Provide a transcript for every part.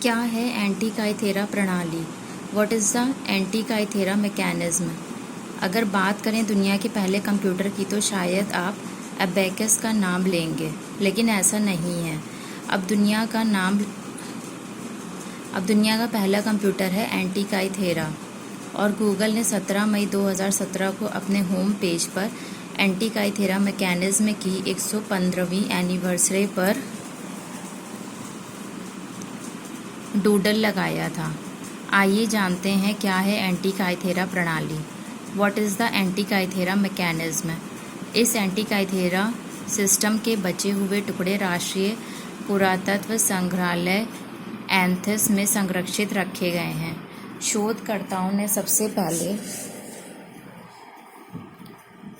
क्या है एंटीकाइथेरा प्रणाली? What is the Antikythera mechanism? अगर बात करें दुनिया के पहले कंप्यूटर की तो शायद आप अबेकस का नाम लेंगे, लेकिन ऐसा नहीं है। अब दुनिया का पहला कंप्यूटर है एंटीकाइथेरा, और गूगल ने 17 मई 2017 को अपने होम पेज पर एंटीकाइथेरा मैकेनिज्म की 115वीं एनिवर्सरी पर डूडल लगाया था। आइए जानते हैं क्या है एंटीकाइथेरा प्रणाली। What is the Antikythera mechanism? इस एंटीकाइथेरा सिस्टम के बचे हुए टुकड़े राष्ट्रीय पुरातत्व संग्रहालय एंथिस में संरक्षित रखे गए हैं। शोधकर्ताओं ने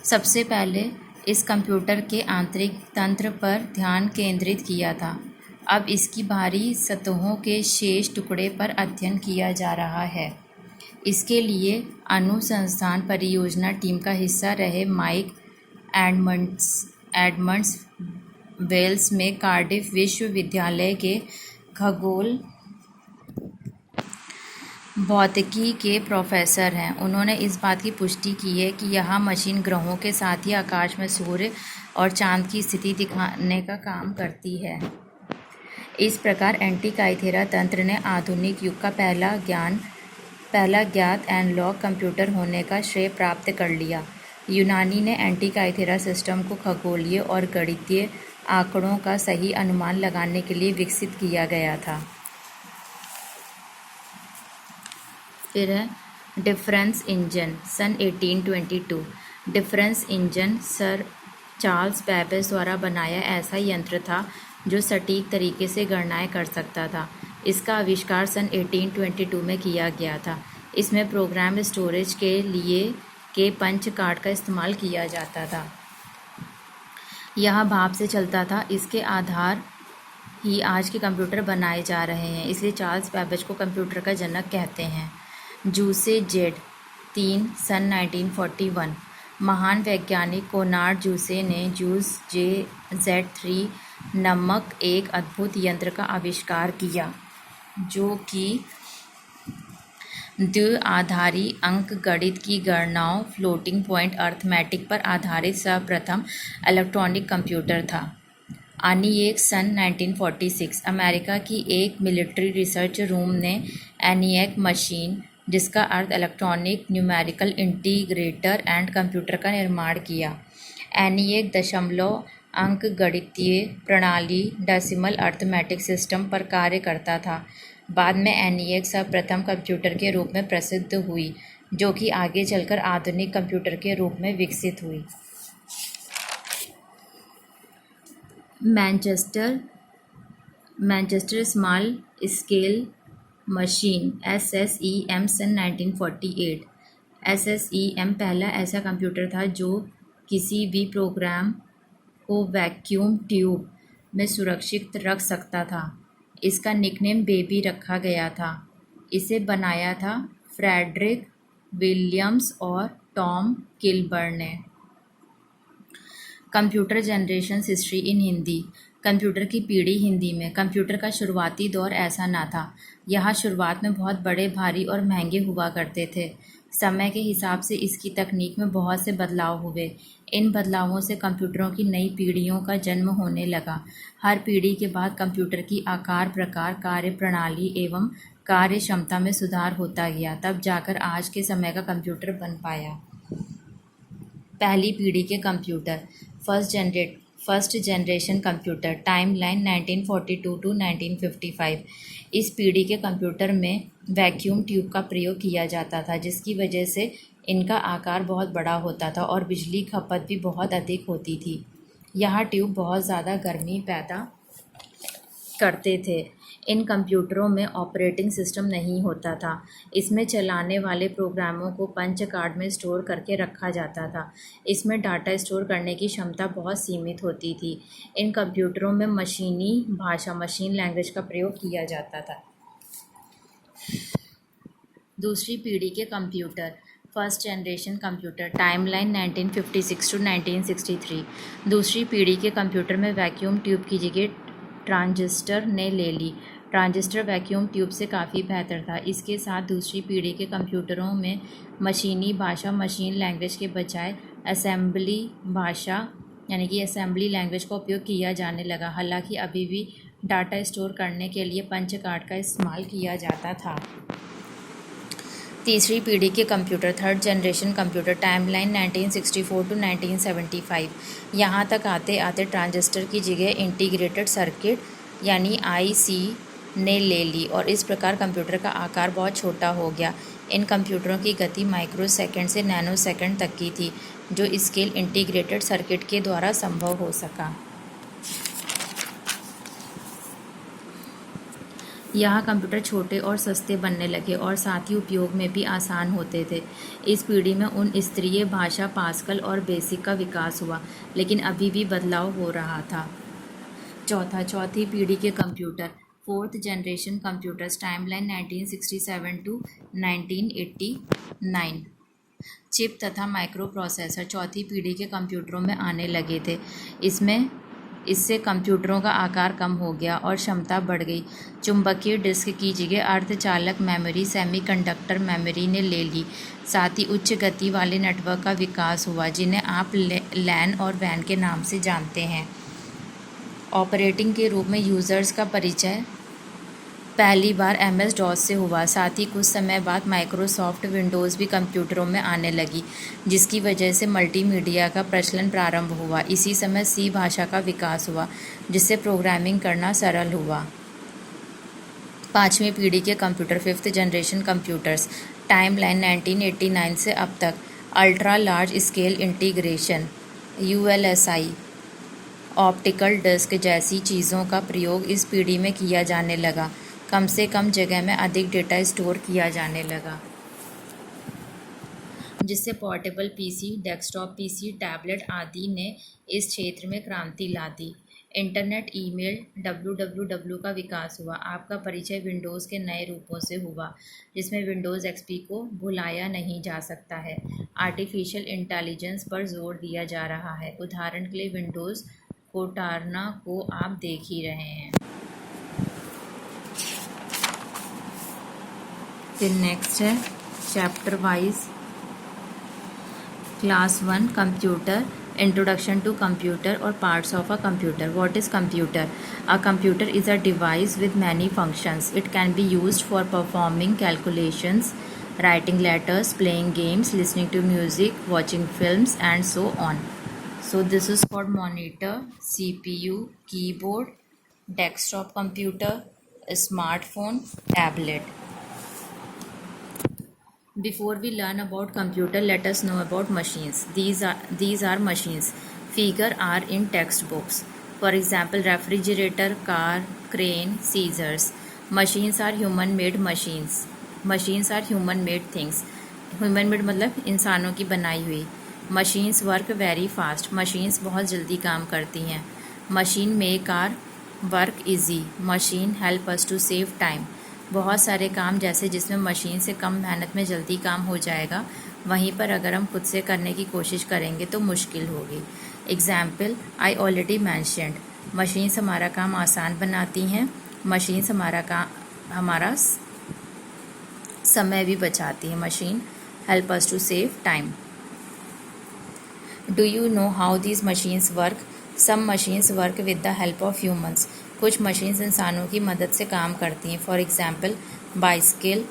सबसे पहले इस कंप्यूटर के आंतरिक तंत्र पर ध्यान केंद्रित किया था। अब इसकी बाहरी सतहों के शेष टुकड़े पर अध्ययन किया जा रहा है। इसके लिए अनुसंधान परियोजना टीम का हिस्सा रहे माइक एडमंड्स वेल्स में कार्डिफ विश्वविद्यालय के खगोल भौतिकी के प्रोफेसर हैं। उन्होंने इस बात की पुष्टि की है कि यह मशीन ग्रहों के साथ ही आकाश में सूर्य और चांद की स्थिति दिखाने का काम करती है। इस प्रकार एंटीकाइथेरा तंत्र ने आधुनिक युग का पहला ज्ञात एनालॉग कंप्यूटर होने का श्रेय प्राप्त कर लिया। यूनानी ने एंटीकाइथेरा सिस्टम को खगोलीय और गणितीय आंकड़ों का सही अनुमान लगाने के लिए विकसित किया गया था। फिर है डिफरेंस इंजन, सन 1822। Difference engine sir Charles Babbage द्वारा बनाया ऐसा यंत्र था जो सटीक तरीके से गणनाएं कर सकता था। इसका आविष्कार सन 1822 में किया गया था। इसमें प्रोग्राम स्टोरेज के पंच कार्ड का इस्तेमाल किया जाता था। यह भाप से चलता था। इसके आधार ही आज के कंप्यूटर बनाए जा रहे हैं, इसलिए चार्ल्स बैबेज को कंप्यूटर का जनक कहते हैं। जूसे जेड 3, सन 1941। महान वैज्ञानिक कोनार्ड जूसे ने जूस JZ3 नामक एक अद्भुत यंत्र का आविष्कार किया, जो कि द्विआधारी अंकगणित की गणनाओं फ्लोटिंग पॉइंट अर्थमेटिक पर आधारित सर्वप्रथम इलेक्ट्रॉनिक कंप्यूटर था। ENIAC सन 1946। अमेरिका की एक मिलिट्री रिसर्च रूम ने ENIAC मशीन, जिसका अर्थ electronic numerical integrator and computer, का निर्माण किया। ENIAC दशमलव अंकगणितीय प्रणाली डेसिमल अर्थमेटिक सिस्टम पर कार्य करता था। बाद में ENIAC सर्वप्रथम कंप्यूटर के रूप में प्रसिद्ध हुई, जो कि आगे चलकर आधुनिक कंप्यूटर के रूप में विकसित हुई। Manchester small scale machine SSEM सन 1948। SSEM पहला ऐसा कंप्यूटर था जो किसी भी प्रोग्राम को वैक्यूम ट्यूब में सुरक्षित रख सकता था। इसका निकनेम बेबी रखा गया था। इसे बनाया था फ्रेडरिक विलियम्स और टॉम किलबर्न ने। Computer generation history in Hindi. Computer की पीढ़ी हिंदी में। कंप्यूटर का शुरुआती दौर ऐसा ना था। यहाँ शुरुआत में बहुत बड़े, भारी और महंगे हुआ करते थे। समय के हिसाब से इसकी तकनीक में बहुत से बदलाव हुए। इन बदलावों से कंप्यूटरों की नई पीढ़ियों का जन्म होने लगा। हर पीढ़ी के बाद कंप्यूटर की आकार, प्रकार, कार्यप्रणाली एवं कार्य क्षमता में सुधार होता गया, तब जाकर आज के समय का कंप्यूटर बन पाया। पहली पीढ़ी के computer. First generation computer. Timeline 1942 to 1955। इस पीढ़ी के कंप्यूटर में वैक्यूम ट्यूब का प्रयोग किया जाता था, जिसकी वजह से इनका आकार बहुत बड़ा होता था और बिजली खपत भी बहुत अधिक होती थी। यह ट्यूब बहुत ज़्यादा गर्मी पैदा करते थे। इन कंप्यूटरों में ऑपरेटिंग सिस्टम नहीं होता था। इसमें चलाने वाले प्रोग्रामों को पंच कार्ड में स्टोर करके रखा जाता था। इसमें डाटा स्टोर करने की क्षमता बहुत सीमित होती थी। इन कंप्यूटरों में मशीनी भाषा, मशीन लैंग्वेज का प्रयोग किया जाता था। दूसरी पीढ़ी के computer. First generation computer. Timeline 1956 to 1963। दूसरी पीढ़ी के कंप्यूटर में वैक्यूम ट्यूब की जगह ट्रांजिस्टर ने ले ली। ट्रांजिस्टर वैक्यूम ट्यूब से काफ़ी बेहतर था। इसके साथ दूसरी पीढ़ी के कंप्यूटरों में मशीनी भाषा मशीन लैंग्वेज के बजाय असेंबली भाषा यानी कि असेंबली लैंग्वेज का उपयोग किया जाने लगा। हालांकि अभी भी डाटा स्टोर करने के लिए पंच कार्ड का इस्तेमाल किया जाता था। तीसरी पीढ़ी के computer, third generation computer, timeline 1964 to 1975। यहाँ तक आते आते ट्रांजिस्टर की जगह इंटीग्रेटेड सर्किट यानी आईसी ने ले ली और इस प्रकार कंप्यूटर का आकार बहुत छोटा हो गया। इन कंप्यूटरों की गति माइक्रोसेकंड से नैनोसेकंड तक की थी, जो स्केल इंटीग्रेटेड सर्किट के द्वारा संभव हो सका। यहाँ कंप्यूटर छोटे और सस्ते बनने लगे और साथ ही उपयोग में भी आसान होते थे। इस पीढ़ी में उन स्तरीय भाषा पास्कल और बेसिक का विकास हुआ, लेकिन अभी भी बदलाव हो रहा था। चौथी पीढ़ी के computer, fourth generation computers, timeline 1967 to 1989। Chip तथा माइक्रो प्रोसेसर चौथी पीढ़ी के कंप्यूटरों में आने लगे थे। इससे कंप्यूटरों का आकार कम हो गया और क्षमता बढ़ गई। चुंबकीय डिस्क की जगह अर्धचालक मेमोरी सेमीकंडक्टर मेमोरी ने ले ली। साथ ही उच्च गति वाले नेटवर्क का विकास हुआ, जिन्हें आप लैन और वैन के नाम से जानते हैं। ऑपरेटिंग के रूप में यूज़र्स का परिचय पहली बार MS DOS से हुआ। साथ ही कुछ समय बाद माइक्रोसॉफ्ट विंडोज़ भी कंप्यूटरों में आने लगी, जिसकी वजह से मल्टीमीडिया का प्रचलन प्रारंभ हुआ। इसी समय C भाषा का विकास हुआ, जिससे प्रोग्रामिंग करना सरल हुआ। पाँचवीं पीढ़ी के computer, fifth generation computers, timeline 1989 से अब तक। Ultra large scale integration ULSI, optical disc जैसी चीज़ों का प्रयोग इस पीढ़ी में किया जाने लगा। कम से कम जगह में अधिक डेटा स्टोर किया जाने लगा, जिससे portable PC, desktop PC, tablet आदि ने इस क्षेत्र में क्रांति ला दी। इंटरनेट, ईमेल, www का विकास हुआ। आपका परिचय विंडोज़ के नए रूपों से हुआ, जिसमें विंडोज़ XP को भुलाया नहीं जा सकता है। आर्टिफिशियल इंटेलिजेंस पर जोर दिया जा रहा है। उदाहरण के लिए विंडोज़ कोर्टाना को आप देख ही रहे हैं। फिर नेक्स्ट है chapter wise. Class 1 computer, introduction to computer और parts of a computer. What is computer? A computer is a device with many functions. It can be used for performing calculations, writing letters, playing games, listening to music, watching films, and so on. So this is called monitor, CPU, keyboard, desktop computer, smartphone, tablet. Before we learn about computer, let us know about machines. These are machines. Figure are in textbooks. For example, refrigerator, car, crane, scissors. Machines are human-made machines. Machines are human-made things. Human-made मतलब इंसानों की बनाई हुई। Machines work very fast. Machines बहुत जल्दी काम करती हैं। Machine make our work easy. Machine help us to save time. बहुत सारे काम जैसे जिसमें मशीन से कम मेहनत में जल्दी काम हो जाएगा, वहीं पर अगर हम खुद से करने की कोशिश करेंगे तो मुश्किल होगी। Example I already mentioned, machines हमारा काम आसान बनाती हैं। मशीन्स हमारा समय भी बचाती हैं। Machine help us to save time. Do you know how these machines work? Some machines work with the help of humans. कुछ मशीन्स इंसानों की मदद से काम करती हैं। फॉर एग्जाम्पल, बाइसिकल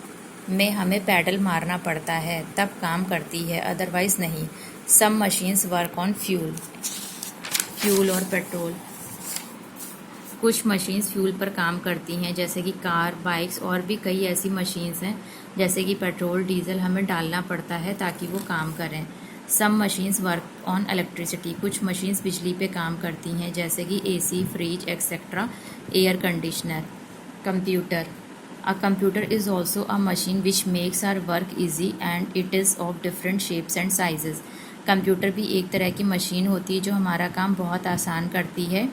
में हमें पैडल मारना पड़ता है तब काम करती है, अदरवाइज़ नहीं। सम मशीन्स वर्क ऑन फ्यूल और पेट्रोल। कुछ मशीन्स फ्यूल पर काम करती हैं, जैसे कि कार, बाइक्स और भी कई ऐसी मशीन्स हैं जैसे कि पेट्रोल, डीजल हमें डालना पड़ता है ताकि वो काम करें। Some machines work on electricity. कुछ मशीन्स बिजली पे काम करती हैं, जैसे कि AC, fridge etcetera, air conditioner. Computer, a computer is also a machine which makes our work easy and it is of different shapes and sizes. Computer भी एक तरह की मशीन होती है जो हमारा काम बहुत आसान करती है।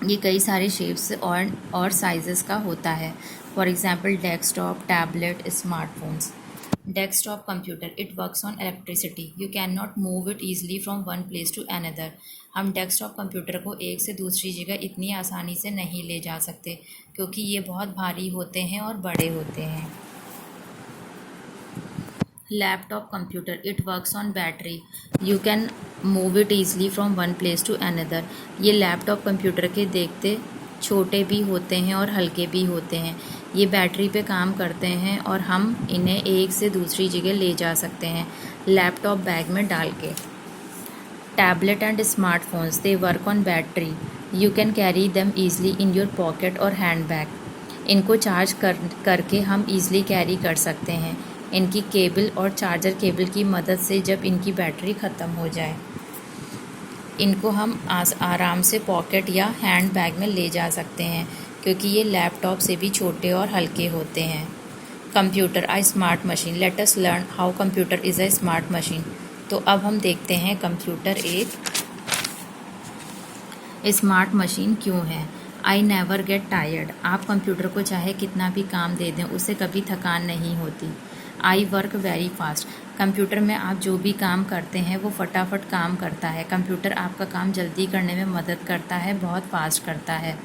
ये कई सारे शेप्स और साइजेस का होता है। For example, desktop, tablet, smartphones. Desktop computer, it works on electricity. You cannot move it easily from one place to another. हम डेस्कटॉप कंप्यूटर को एक से दूसरी जगह इतनी आसानी से नहीं ले जा सकते क्योंकि ये बहुत भारी होते हैं और बड़े होते हैं. Laptop computer, it works on battery. You can move it easily from one place to another. ये लैपटॉप कंप्यूटर के देखते छोटे भी होते हैं और हल्के भी होते हैं. ये बैटरी पे काम करते हैं और हम इन्हें एक से दूसरी जगह ले जा सकते हैं लैपटॉप बैग में डाल के. Tablet and smartphones, they work on battery. You can carry them easily in your pocket और हैंड बैग. इनको चार्ज करके हम ईज़िली कैरी कर सकते हैं इनकी केबल और चार्जर केबल की मदद से. जब इनकी बैटरी ख़त्म हो जाए इनको हम आराम से पॉकेट या हैंड बैग में ले जा सकते हैं क्योंकि ये लैपटॉप से भी छोटे और हल्के होते हैं. Computer, a smart machine. Late us learn how computer is a smart machine. तो अब हम देखते हैं कंप्यूटर एक स्मार्ट मशीन क्यों है. I never get tired. आप कंप्यूटर को चाहे कितना भी काम दे दें उससे कभी थकान नहीं होती. I work very fast. Computer में आप जो भी काम करते हैं वो फटाफट काम करता है. कंप्यूटर आपका काम जल्दी करने में मदद करता है, बहुत फास्ट करता है.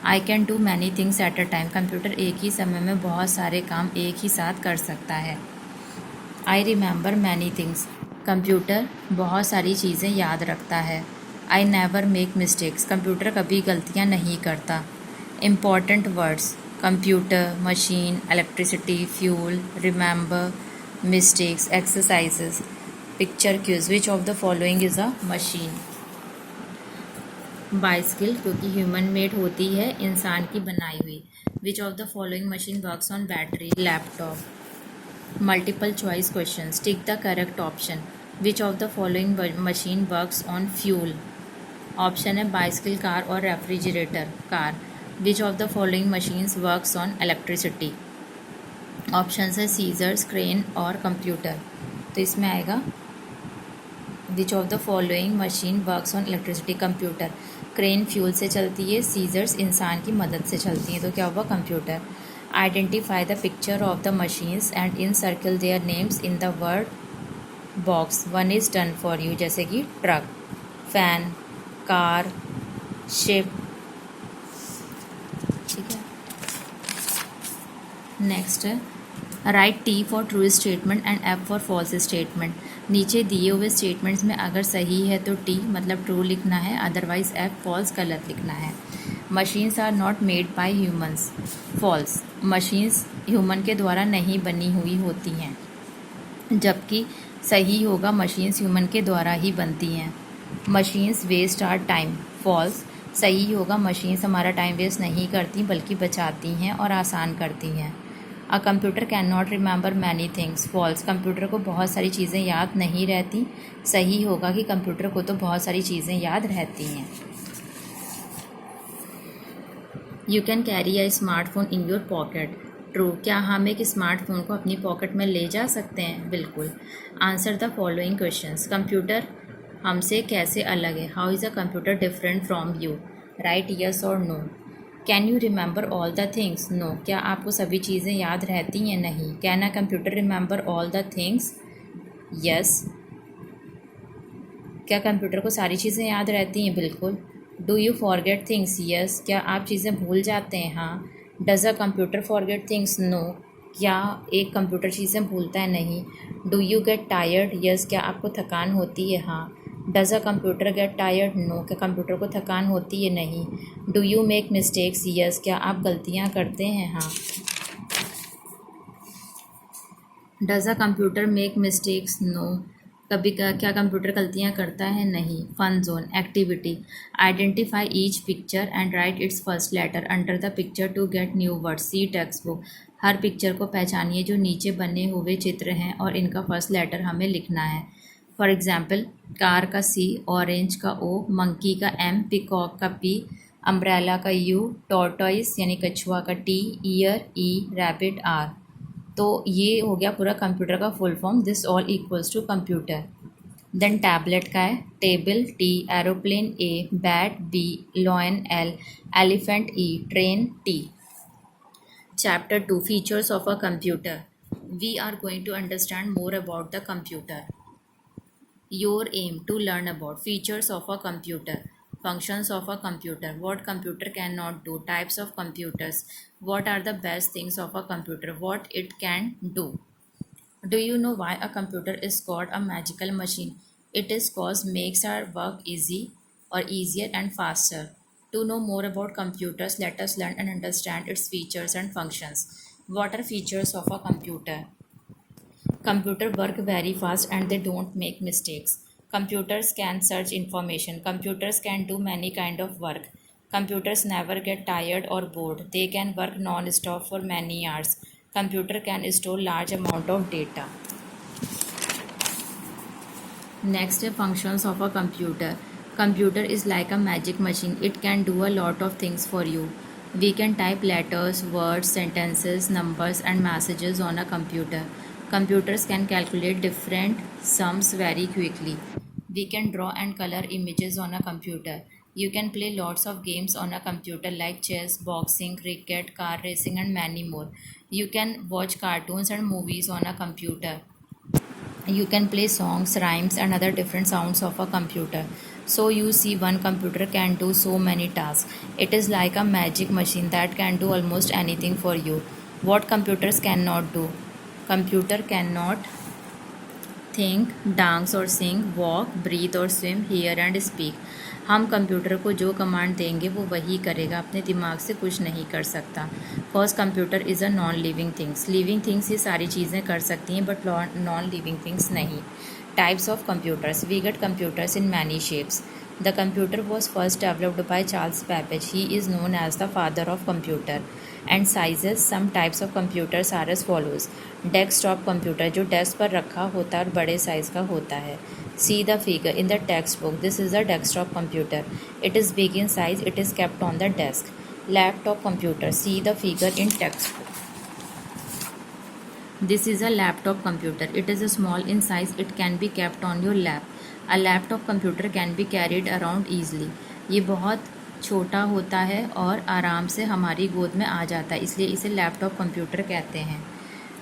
I can do many things at a time. Computer एक ही समय में बहुत सारे काम एक ही साथ कर सकता है. I remember many things. Computer बहुत सारी चीज़ें याद रखता है. I never make mistakes. Computer कभी गलतियाँ नहीं करता. Important words, computer, machine, electricity, fuel, remember, mistakes, exercises. Picture cues, which of the following is a machine. Bicycle क्योंकि ह्यूमन मेड होती है, इंसान की बनाई हुई. Which of the following machine works on battery. Laptop. Multiple choice questions, tick the correct option. Which of the following machine works on fuel. Option है bicycle, car और refrigerator. Car. Which of the following machines works on electricity. Option है seizures, crane और computer. तो इसमें आएगा विच of the following machine works on electricity. Computer. Crane fuel से चलती है, सीजर्स इंसान की मदद से चलती हैं, तो क्या हुआ computer. Identify the picture of the machines and in circle their names in the word box. One is done for you, जैसे कि ट्रक, फैन, कार, शिप. ठीक है. नेक्स्ट है write T for true statement and F for false statement. नीचे दिए हुए statements में अगर सही है तो टी मतलब ट्रू लिखना है, अदरवाइज एफ फॉल्स गलत लिखना है. Machines are not made by humans. False. Machines human के द्वारा नहीं बनी हुई होती हैं, जबकि सही होगा मशीन्स ह्यूमन के द्वारा ही बनती हैं. Machines waste our time. False. सही होगा मशीन्स हमारा टाइम वेस्ट नहीं करती बल्कि बचाती हैं और आसान करती हैं. A computer can not remember many things. False. Computer को बहुत सारी चीज़ें याद नहीं रहती. सही होगा कि कंप्यूटर को तो बहुत सारी चीज़ें याद रहती हैं. You can carry a smartphone in your pocket. True. क्या हम एक स्मार्टफोन को अपनी पॉकेट में ले जा सकते हैं. बिल्कुल. Answer the following questions. Computer हमसे कैसे अलग है. How is a computer different from you. Right yes और no. Can you remember all the things. No. क्या आपको सभी चीज़ें याद रहती हैं. नहीं. Can a computer remember all the things. Yes. क्या कंप्यूटर को सारी चीज़ें याद रहती हैं. बिल्कुल. Do you forget things. Yes. क्या आप चीज़ें भूल जाते हैं. हाँ. Does a computer forget things. No. क्या एक कंप्यूटर चीज़ें भूलता है. नहीं. Do you get tired. Yes. क्या आपको थकान होती है. हाँ. Does a computer get tired. No. क्या कंप्यूटर को थकान होती है. नहीं. Do you make mistakes. Yes. क्या आप गलतियाँ करते हैं. हाँ. Does a computer make mistakes. No. कभी क्या कंप्यूटर गलतियाँ करता है. नहीं. Fun zone. Activity. Identify each picture and write its first letter under the picture to get new words. See text book. हर पिक्चर को पहचानिए जो नीचे बने हुए चित्र हैं और इनका फर्स्ट लेटर हमें लिखना है. फॉर एग्जाम्पल कार का सी, ऑरेंज का ओ, मंकी का एम, पिकॉक का पी, अम्ब्रेला का यू, टॉर्टोइस यानी कछुआ का T, ear E, rabbit R. तो ये हो गया पूरा कंप्यूटर का full form. This all equals to computer. Then tablet का है table T, aeroplane A, bat B, lion L, elephant E, train T. Chapter 2 features of a computer. We are going to understand more about the computer. Your aim to learn about features of a computer, functions of a computer, what computer cannot do, types of computers, what are the best things of a computer, what it can do. Do you know why a computer is called a magical machine? It is cause makes our work easy or easier and faster. To know more about computers, let us learn and understand its features and functions. What are features of a computer? Computer work very fast and they don't make mistakes. Computers can search information. Computers can do many kind of work. Computers never get tired or bored. They can work non-stop for many hours. Computer can store large amount of data. Next, functions of a computer. Computer is like a magic machine. It can do a lot of things for you. We can type letters, words, sentences, numbers and messages on a computer. Computers can calculate different sums very quickly. We can draw and color images on a computer. You can play lots of games on a computer like chess, boxing, cricket, car racing and many more. You can watch cartoons and movies on a computer. You can play songs, rhymes and other different sounds of a computer. So you see one computer can do so many tasks. It is like a magic machine that can do almost anything for you. What computers cannot do? Computer cannot think, dance और sing, walk, breathe और swim, hear and speak. हम computer को जो command देंगे वो वही करेगा, अपने दिमाग से कुछ नहीं कर सकता. Cause computer is a non living things. Living things ये सारी चीज़ें कर सकती हैं बट नॉन लिविंग थिंग्स नहीं. Types of computers. We get computers in many shapes. The computer was first developed by Charles Babbage. He is known as the father of computer. And sizes, some types of computers are as follows. Desktop computer जो desk पर रखा होता है और बड़े size का होता है. See the figure in the textbook. This is a desktop computer. It is big in size. It is kept on the desk. Laptop computer. See the figure in textbook. This is a laptop computer. It is small in size. It can be kept on your lap. A laptop computer can be carried around easily. ये बहुत छोटा होता है और आराम से हमारी गोद में आ जाता है, इसलिए इसे लैपटॉप कंप्यूटर कहते हैं.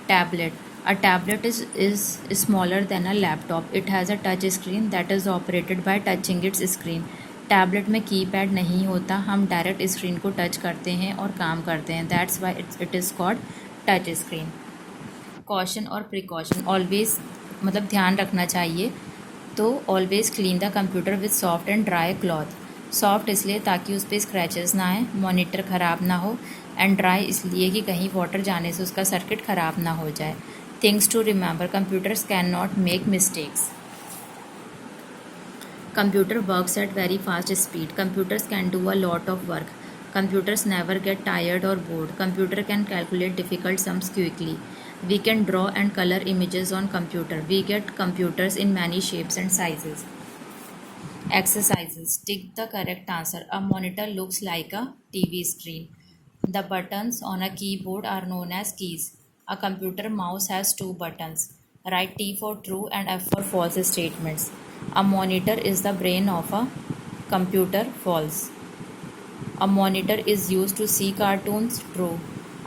Tablet. A tablet is smaller than a laptop. It has a touch screen that is operated by touching its screen. Tablet में कीपैड नहीं होता, हम डायरेक्ट स्क्रीन को टच करते हैं और काम करते हैं. That's why it is called touch screen. Caution और प्रिकॉशन. ऑलवेज मतलब ध्यान रखना चाहिए. तो always clean the computer with soft and dry cloth. Soft इसलिए ताकि उस पर स्क्रैचेस ना आए, मॉनिटर ख़राब ना हो, एंड ड्राई इसलिए कि कहीं वाटर जाने से उसका सर्किट ख़राब ना हो जाए. Things to remember. Computers can not make mistakes. Computer works at very fast speed. Computers can do a lot of work. Computers never get tired or bored. Computer can calculate difficult sums quickly. We can draw and color images on computer. We get computers in many shapes and sizes. Exercises. Tick the correct answer. A monitor looks like a TV screen. The buttons on a keyboard are known as keys. A computer mouse has 2 buttons. Write T for true and F for false statements. A monitor is the brain of a computer. False. A monitor is used to see cartoons. True.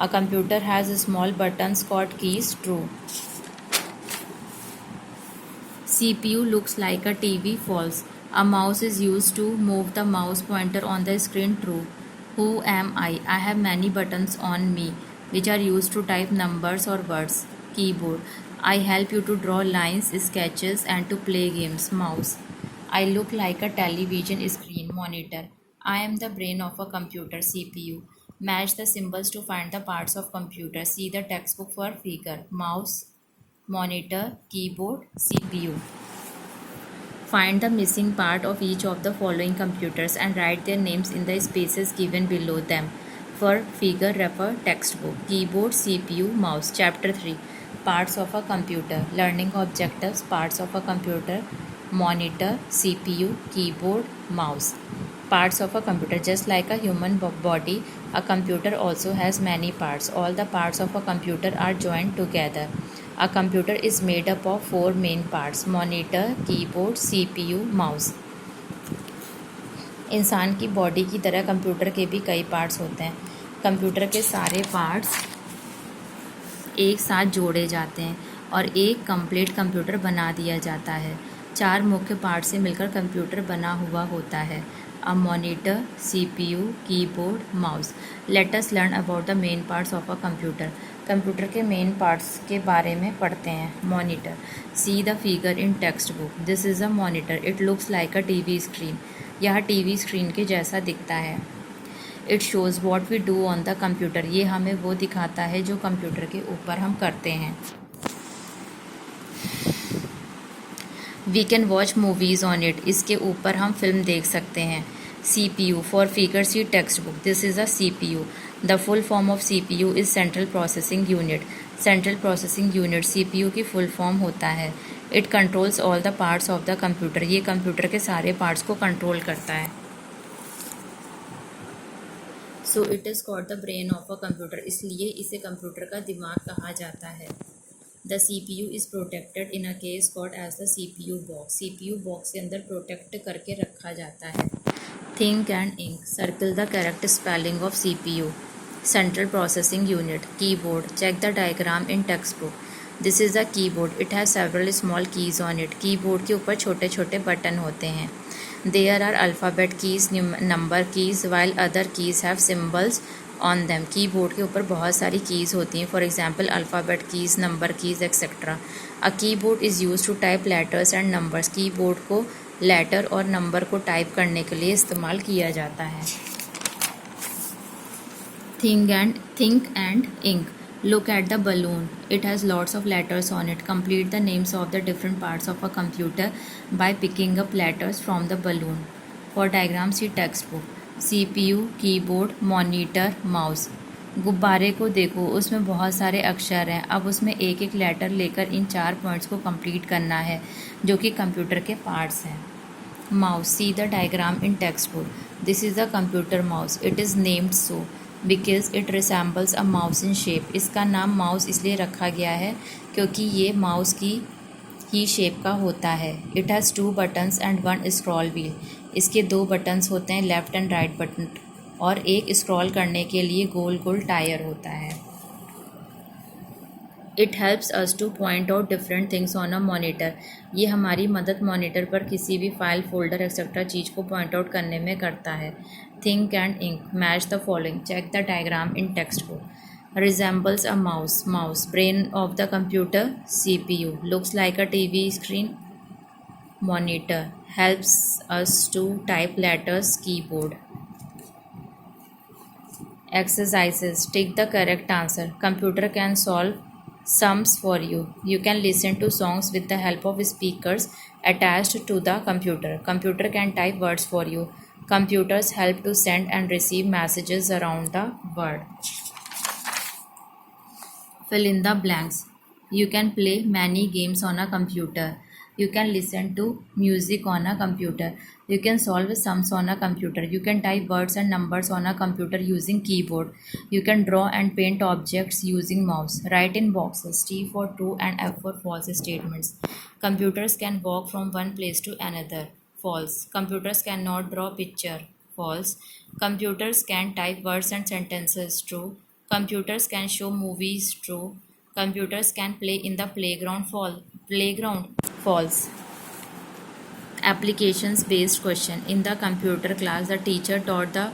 A computer has small buttons called keys. True. CPU looks like a TV. False. A mouse is used to move the mouse pointer on the screen. True. Who am I? I have many buttons on me which are used to type numbers or words. Keyboard. I help you to draw lines, sketches and to play games. Mouse. I look like a television screen. Monitor. I am the brain of a computer. CPU. Match the symbols to find the parts of computer. See the textbook for figure. Mouse, monitor, keyboard, CPU. Find the missing part of each of the following computers and write their names in the spaces given below them. For figure, refer textbook. Keyboard, CPU, mouse. Chapter 3. Parts of a computer. Learning objectives. Parts of a computer. Monitor, CPU, keyboard, mouse. Parts of a computer. Just like a human body, a computer also has many parts. All the parts of a computer are joined together. A computer is made up of 4 main parts: monitor, keyboard, CPU, mouse. इंसान की body की तरह computer के भी कई parts होते हैं. Computer के सारे पार्ट्स एक साथ जोड़े जाते हैं और एक कंप्लीट कंप्यूटर बना दिया जाता है। 4 मुख्य पार्ट से मिलकर कंप्यूटर बना हुआ होता है। A monitor, CPU, keyboard, mouse. Let us learn about the main parts of a computer. Computer के मेन पार्ट्स के बारे में पढ़ते हैं। Monitor, see the figure in text book. This is a monitor, it looks like a TV screen. यह TV screen के जैसा दिखता है। It shows what we do on the computer, ये हमें वो दिखाता है जो कंप्यूटर के ऊपर हम करते हैं। We can watch movies on it, इसके ऊपर हम फिल्म देख सकते हैं। CPU for figure see text book, this is a CPU। The full form of CPU is central processing unit. Central processing unit CPU की फुल फॉर्म होता है। It controls all the parts of the computer, ये computer के सारे parts को control करता है। So it is called the brain of a computer, इसलिए इसे कंप्यूटर का दिमाग कहा जाता है। The CPU is protected in a case called as the CPU box. CPU box के अंदर प्रोटेक्ट करके रखा जाता है। Think and ink, circle the correct spelling of CPU। Central processing unit. Keyboard, check the diagram in text book. This is the keyboard, it has several small keys on it. Keyboard के ऊपर छोटे छोटे button होते हैं। There are alphabet keys, number keys, while other keys have symbols on them. Keyboard के ऊपर बहुत सारी कीज़ होती हैं, for example alphabet keys, number keys etcetera. A keyboard is use to type letters and numbers. Keyboard को letter और number को type करने के लिए इस्तेमाल किया जाता है। Think and ink. Look at the balloon. It has lots of letters on it. Complete the names of the different parts of a computer by picking up letters from the balloon. For diagram, see textbook. CPU, keyboard, monitor, mouse. गुब्बारे को देखो, उसमें बहुत सारे अक्षर हैं। अब उसमें एक एक लेटर लेकर इन 4 पॉइंट्स को कंप्लीट करना है जो कि कंप्यूटर के पार्ट्स हैं। Mouse, see the diagram in text book. This is the computer mouse, it is named so because it resembles a mouse in shape. इसका नाम माउस इसलिए रखा गया है क्योंकि ये माउस की ही शेप का होता है। It has 2 buttons and 1 scroll wheel. इसके 2 बटन्स होते हैं, लेफ़्ट एंड राइट बटन, और एक स्क्रॉल करने के लिए गोल गोल टायर होता है। It helps us two point out different things on a monitor. ये हमारी मदद मॉनिटर पर किसी भी फाइल, फोल्डर एक्सेट्रा चीज़ को पॉइंट आउट करने में करता है। Think and ink, match the following, check the diagram in text book. Resembles a mouse, mouse. Brain of the computer, CPU। Looks like a TV screen, monitor. Helps us to type letters, keyboard. Exercises, tick the correct answer. Computer can solve sums for you. You can listen to songs with the help of speakers attached to the computer. Computer can type words for you. Computers help to send and receive messages around the world. Fill in the blanks. You can play many games on a computer. You can listen to music on a computer. You can solve sums on a computer. You can type words and numbers on a computer using keyboard. You can draw and paint objects using mouse. Write in boxes, T for true and F for false statements. Computers can walk from one place to another. False. Computers cannot draw picture. False. Computers can type words and sentences. True. Computers can show movies. True. Computers can play in the playground. False. Applications based question. In the computer class, the teacher taught the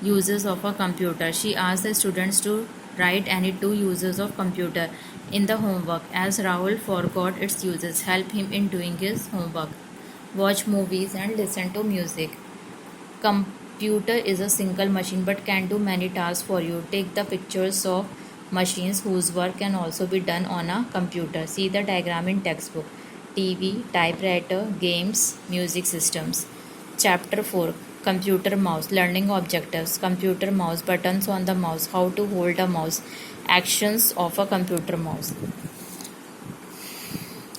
uses of a computer. She asked the students to write any 2 uses of computer in the homework. As Rahul forgot its uses, help him in doing his homework. Watch movies and listen to music. Computer is a single machine but can do many tasks for you. Take the pictures of machines whose work can also be done on a computer. See the diagram in textbook. TV, typewriter, games, music systems. Chapter 4, Computer Mouse, Learning Objectives, Computer Mouse, Buttons on the Mouse, How to Hold a Mouse, Actions of a Computer Mouse.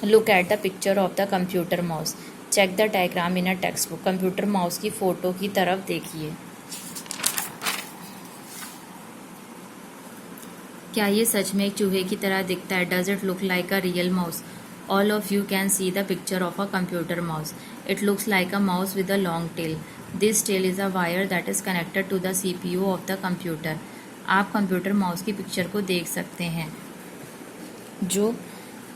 Look at the picture of the computer mouse. Check the diagram in a textbook. Computer mouse की photo की तरफ देखिए। क्या ये सच में एक चूहे की तरह दिखता है? Does it look like a real mouse? All of you can see the picture of a computer mouse. It looks like a mouse with a long tail. This tail is a wire that is connected to the CPU of the computer. आप computer mouse की picture को देख सकते हैं। जो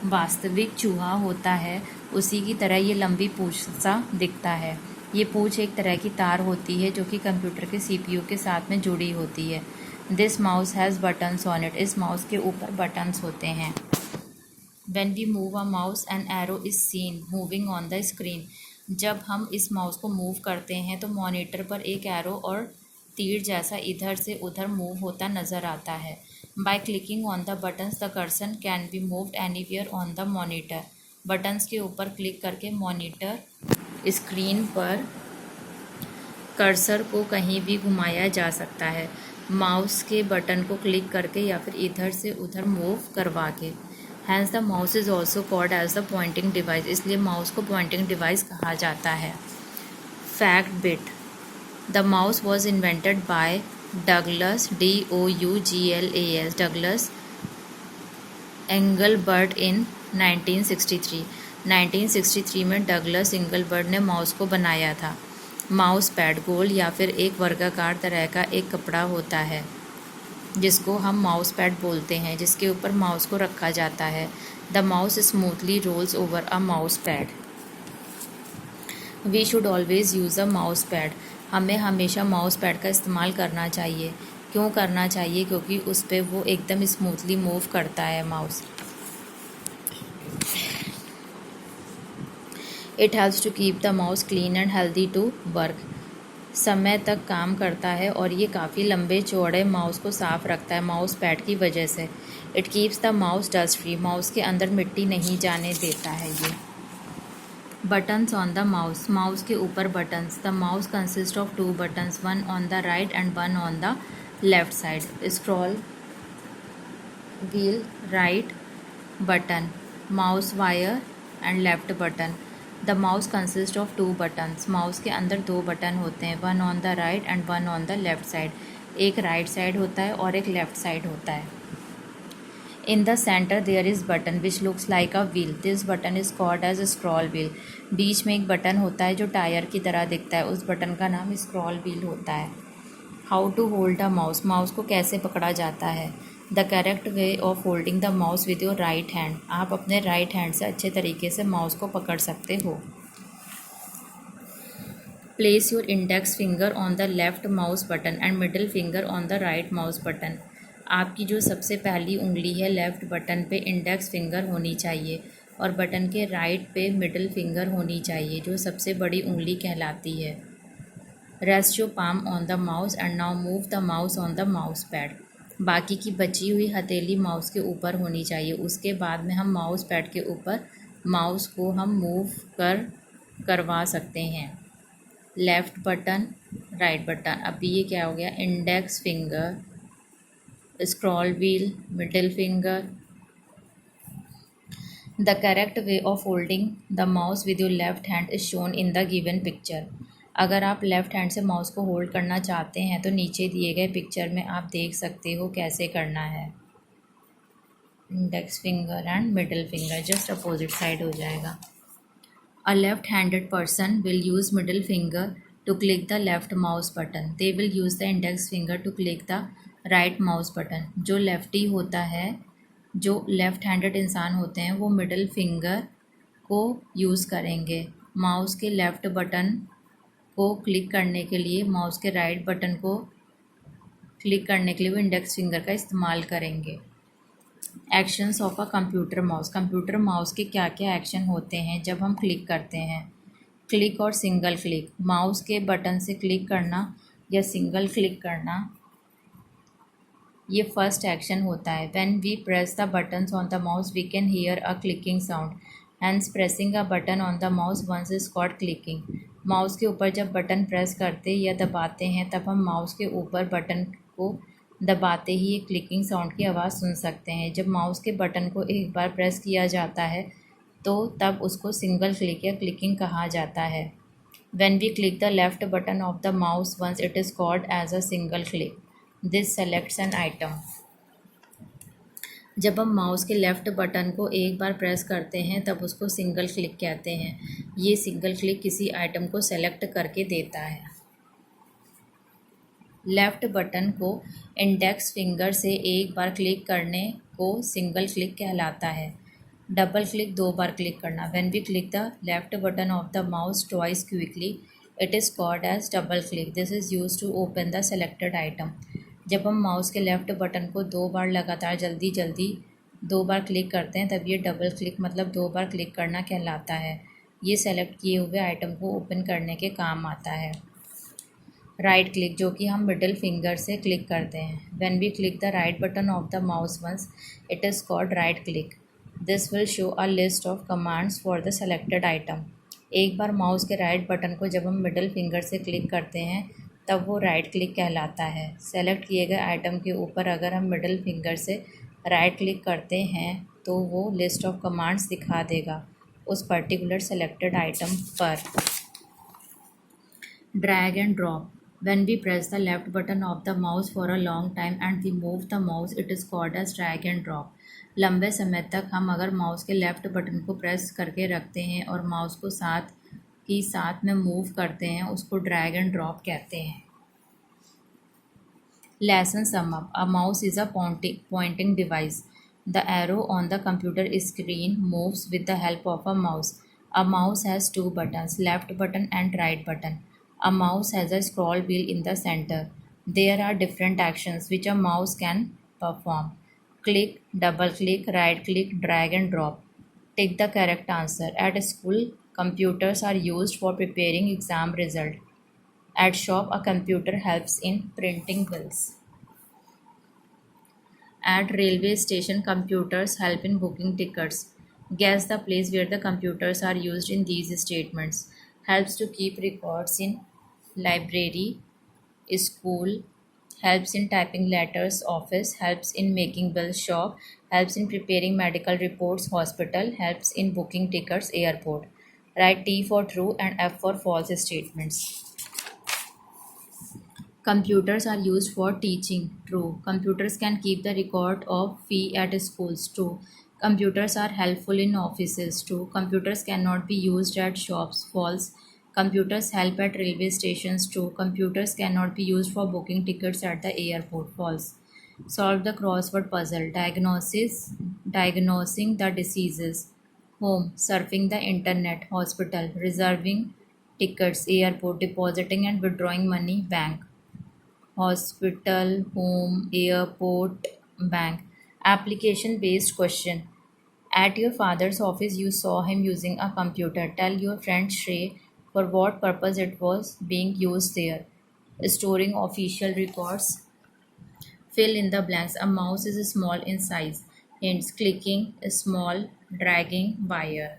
वास्तविक चूहा होता है उसी की तरह ये लंबी पूंछ सा दिखता है। ये पूंछ एक तरह की तार होती है जो कि कंप्यूटर के सीपीयू के साथ में जुड़ी होती है। This mouse has buttons on it. इस माउस के ऊपर बटन्स होते हैं। When we move a mouse, an arrow is seen moving on the screen. जब हम इस माउस को मूव करते हैं तो मॉनिटर पर एक एरो और तीर जैसा इधर से उधर मूव होता नज़र आता है। By clicking on the buttons the cursor can be moved anywhere on the monitor. Buttons के ऊपर क्लिक करके मॉनिटर स्क्रीन पर कर्सर को कहीं भी घुमाया जा सकता है, माउस के बटन को क्लिक करके या फिर इधर से उधर मूव करवा के। Hence the mouse is also called as the pointing device. इसलिए माउस को पॉइंटिंग डिवाइस कहा जाता है। Fact bit. The mouse was invented by Douglas DOUGLAS Douglas Engelbart in 1963। 1963 में डगलस एंगलबर्ट ने माउस को बनाया था। माउस पैड गोल या फिर एक वर्गाकार तरह का एक कपड़ा होता है जिसको हम माउस पैड बोलते हैं, जिसके ऊपर माउस को रखा जाता है। The mouse smoothly rolls over a mouse pad. We should always use a mouse pad. हमें हमेशा माउस पैड का इस्तेमाल करना चाहिए। क्यों करना चाहिए? क्योंकि उस पर वो एकदम स्मूथली मूव करता है mouse. It helps to keep the mouse clean and healthy to work. समय तक काम करता है और ये काफ़ी लंबे चौड़े माउस को साफ रखता है माउस पैड की वजह से। It keeps the mouse dust free. Mouse के अंदर मिट्टी नहीं जाने देता है ये। Buttons on the mouse. Mouse के ऊपर buttons. The mouse consist of 2 buttons, one on the right and one on the left side. Scroll wheel right button, mouse wire and left button. The mouse consist of 2 buttons. Mouse के अंदर 2 button होते हैं, one on the right and one on the left side. एक right side होता है और एक left side होता है। In the centre there is button which looks like a wheel. This button is called as scroll wheel. बीच में एक बटन होता है जो टायर की तरह दिखता है, उस बटन का नाम स्क्रॉल व्हील होता है। How to hold a mouse. Mouse को कैसे पकड़ा जाता है? The correct way of holding the mouse with your right hand. आप अपने राइट हैंड से अच्छे तरीके से माउस को पकड़ सकते हो। Place your index finger on the left mouse button and middle finger on the right mouse button. आपकी जो सबसे पहली उंगली है लेफ़्ट बटन पे इंडेक्स फिंगर होनी चाहिए और बटन के राइट पे मिडिल फिंगर होनी चाहिए जो सबसे बड़ी उंगली कहलाती है। Rest your palm on the mouse and now move the mouse on the mouse pad. बाकी की बची हुई हथेली माउस के ऊपर होनी चाहिए। उसके बाद में हम माउस पैड के ऊपर माउस को हम मूव करवा सकते हैं। Left button right button. अभी ये क्या हो गया? Index finger, scroll wheel, middle finger. The correct way of holding the mouse with your left hand is shown in the given picture. अगर आप लेफ़्ट हैंड से माउस को होल्ड करना चाहते हैं तो नीचे दिए गए पिक्चर में आप देख सकते हो कैसे करना है। Index finger and middle finger just opposite side हो जाएगा। A left-handed person will use middle finger to click the left mouse button. They will use the index finger to click the right mouse button. जो lefty होता है, जो left handed इंसान होते हैं वो मिडिल फिंगर को यूज़ करेंगे माउस के लेफ़्ट बटन को क्लिक करने के लिए। माउस के राइट बटन को क्लिक करने के लिए वो इंडेक्स फिंगर का इस्तेमाल करेंगे। Actions of a computer mouse. Computer mouse के क्या क्या एक्शन होते हैं जब हम क्लिक करते हैं? क्लिक और सिंगल क्लिक। माउस के बटन से क्लिक करना या सिंगल क्लिक करना, ये फर्स्ट एक्शन होता है। When we press the buttons on the mouse we can hear a clicking sound, hence pressing a button on the mouse once is called clicking. Mouse के ऊपर जब button press करते या दबाते हैं तब हम माउस के ऊपर बटन को दबाते ही एक क्लिकिंग साउंड की आवाज़ सुन सकते हैं। जब माउस के बटन को एक बार प्रेस किया जाता है तो तब उसको सिंगल क्लिक या क्लिकिंग कहा जाता है। When we click the left button of the mouse once, it is called as a single click. This selects an item. जब हम माउस के लेफ़्ट बटन को एक बार प्रेस करते हैं तब उसको सिंगल क्लिक कहते हैं। ये सिंगल क्लिक किसी आइटम को सेलेक्ट करके देता है। लेफ़्ट बटन को इंडेक्स फिंगर से एक बार क्लिक करने को सिंगल क्लिक कहलाता है। डबल क्लिक 2 बार क्लिक करना। When we click the left button of the mouse twice quickly it is called as double click. This is use to open the selected item. जब हम mouse के left button को 2 बार लगातार जल्दी जल्दी 2 बार क्लिक करते हैं तब ये डबल क्लिक मतलब 2 बार क्लिक करना कहलाता है। ये सेलेक्ट किए हुए आइटम को ओपन करने के काम आता है। राइट क्लिक, जो कि हम मिडिल फिंगर से क्लिक करते हैं। When we click the right button of the mouse once it is called right click. This will show a list of commands for the selected item. एक बार mouse के right button को जब हम middle finger से click करते हैं तब वो राइट क्लिक कहलाता है। सेलेक्ट किए गए आइटम के ऊपर अगर हम मिडिल फिंगर से राइट क्लिक करते हैं तो वो लिस्ट ऑफ कमांड्स दिखा देगा उस पर्टिकुलर सेलेक्टेड आइटम पर। Drag and drop. When we press the left button of the mouse for a long time and we move the mouse, it is called as drag and drop. लंबे समय तक हम अगर mouse के left button को press करके रखते हैं और माउस को साथ में मूव करते हैं उसको ड्रैग एंड ड्रॉप कहते हैं। Lesson sum up. A mouse is a pointing device. The arrow on the computer screen moves with the help of a mouse. A mouse has two buttons, left button and right button. A mouse has a scroll wheel in the center. There are different actions which a mouse can perform. Click, double click, right click, drag and drop. Take the correct answer. At school, computers are used for preparing exam result. At shop, a computer helps in printing bills. At railway station, computers help in booking tickets. Guess the place where the computers are used in these statements. Helps to keep records in library, school, helps in typing letters, office, helps in making bills, shop, helps in preparing medical reports, hospital, helps in booking tickets, airport. Write T for true and F for false statements. Computers are used for teaching. True. Computers can keep the record of fee at schools. True. Computers are helpful in offices. True. Computers cannot be used at shops. False. Computers help at railway stations. True. Computers cannot be used for booking tickets at the airport. False. Solve the crossword puzzle. Diagnosing the diseases. Home. Surfing the internet. Hospital. Reserving tickets. Airport. Depositing and withdrawing money. Bank. Hospital, home, airport, bank. Application based question. At your father's office, you saw him using a computer. Tell your friend Shrey for what purpose it was being used there. Storing official records. Fill in the blanks. A mouse is small in size. Hints: clicking, small, dragging, wire.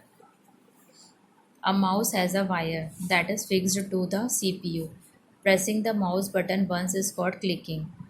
A mouse has a wire that is fixed to the CPU. Pressing the mouse button once is called clicking.